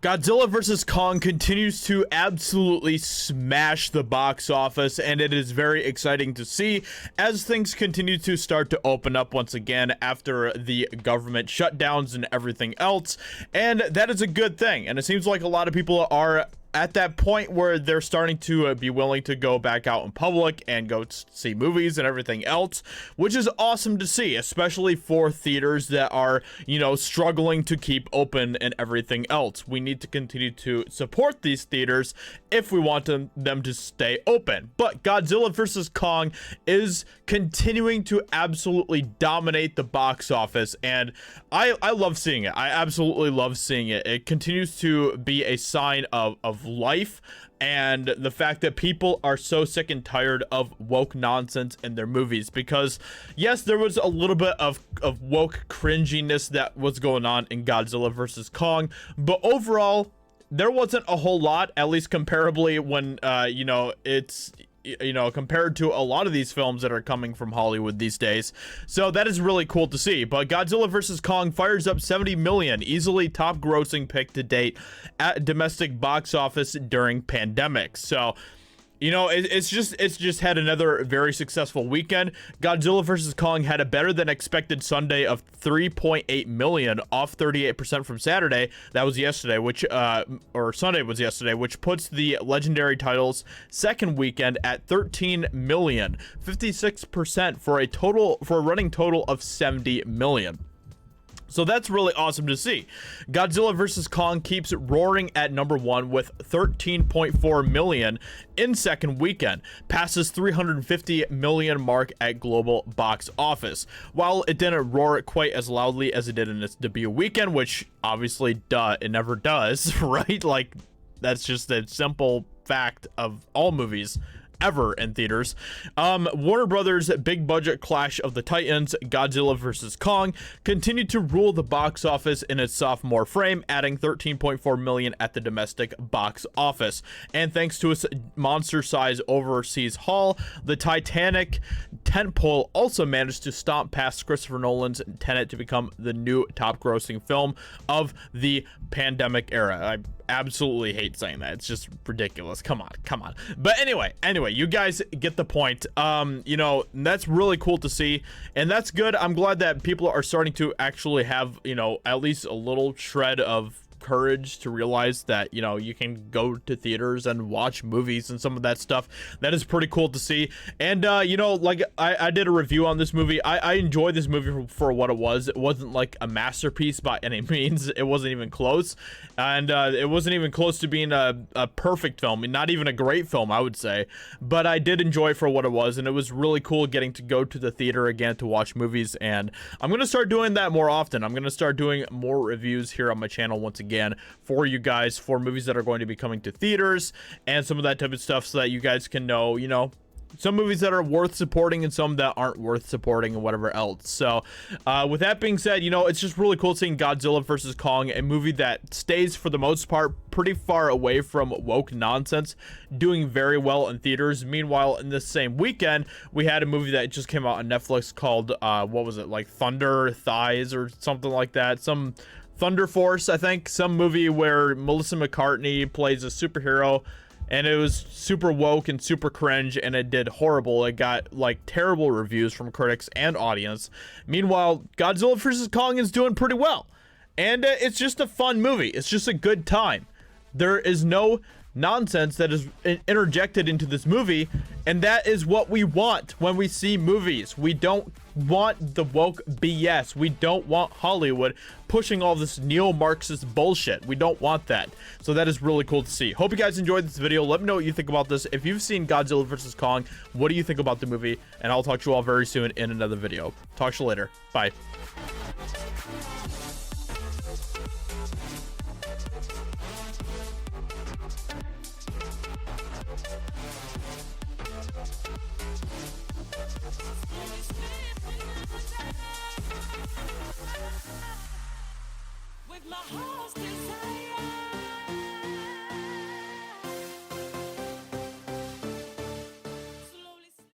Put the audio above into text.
Godzilla vs. Kong continues to absolutely smash the box office, and it is very exciting to see as things continue to start to open up once again after the government shutdowns and everything else, and that is a good thing. And it seems like a lot of people are at that point where they're starting to be willing to go back out in public and go see movies and everything else, which is awesome to see, especially for theaters that are, struggling to keep open and everything else. We need to continue to support these theaters if we want them to stay open. But Godzilla vs. Kong is continuing to absolutely dominate the box office, and I love seeing it. I absolutely love seeing it. It continues to be a sign of life, and the fact that people are so sick and tired of woke nonsense in their movies, because yes, there was a little bit of woke cringiness that was going on in Godzilla vs. Kong, but overall there wasn't a whole lot, at least comparably, when it's compared to a lot of these films that are coming from Hollywood these days. So that is really cool to see. But Godzilla vs. Kong fires up 70 million, easily top grossing pick to date at domestic box office during pandemic. So it's just had another very successful weekend. Godzilla vs. Kong had a better than expected Sunday of 3.8 million, off 38% from Saturday. That was yesterday, or Sunday was yesterday, which puts the legendary title's second weekend at 13 million, 56% for a running total of 70 million. So that's really awesome to see. Godzilla vs. Kong keeps roaring at number one with 13.4 million in second weekend, passes 350 million mark at global box office. While it didn't roar quite as loudly as it did in its debut weekend, which obviously, it never does, right? Like, that's just a simple fact of all movies ever in theaters. Warner Brothers' big budget clash of the titans, Godzilla vs. Kong, continued to rule the box office in its sophomore frame, adding 13.4 million at the domestic box office. And thanks to its monster-size overseas haul, the Titanic tentpole also managed to stomp past Christopher Nolan's Tenet to become the new top-grossing film of the pandemic era. I absolutely hate saying that. It's just ridiculous. Come on. But anyway, you guys get the point. That's really cool to see, and that's good. I'm glad that people are starting to actually have, at least a little shred of courage to realize that you can go to theaters and watch movies and some of that stuff. That is pretty cool to see. And like I did a review on this movie. I enjoyed this movie for what it was. It wasn't like a masterpiece by any means. It wasn't even close, and it wasn't even close to being a perfect film, not even a great film, I would say. But I did enjoy it for what it was, and it was really cool getting to go to the theater again to watch movies. And I'm gonna start doing that more often. I'm gonna start doing more reviews here on my channel once again for you guys, for movies that are going to be coming to theaters and some of that type of stuff, so that you guys can know, some movies that are worth supporting and some that aren't worth supporting and whatever else. So with that being said, it's just really cool seeing Godzilla vs. Kong, a movie that stays for the most part pretty far away from woke nonsense, doing very well in theaters. Meanwhile, in this same weekend, we had a movie that just came out on Netflix called what was it, like Thunder Thighs or something like that, some Thunder Force, I think, some movie where Melissa McCartney plays a superhero, and it was super woke and super cringe, and it did horrible. It got like terrible reviews from critics and audience. Meanwhile, Godzilla vs. Kong is doing pretty well, and it's just a fun movie. It's just a good time. There is no nonsense that is interjected into this movie, and that is what we want when we see movies. We don't want the woke BS. We don't want Hollywood pushing all this neo-Marxist bullshit. We don't want that. So that is really cool to see. Hope you guys enjoyed this video. Let me know what you think about this. If you've seen Godzilla vs. Kong, what do you think about the movie? And I'll talk to you all very soon in another video. Talk to you later. Bye.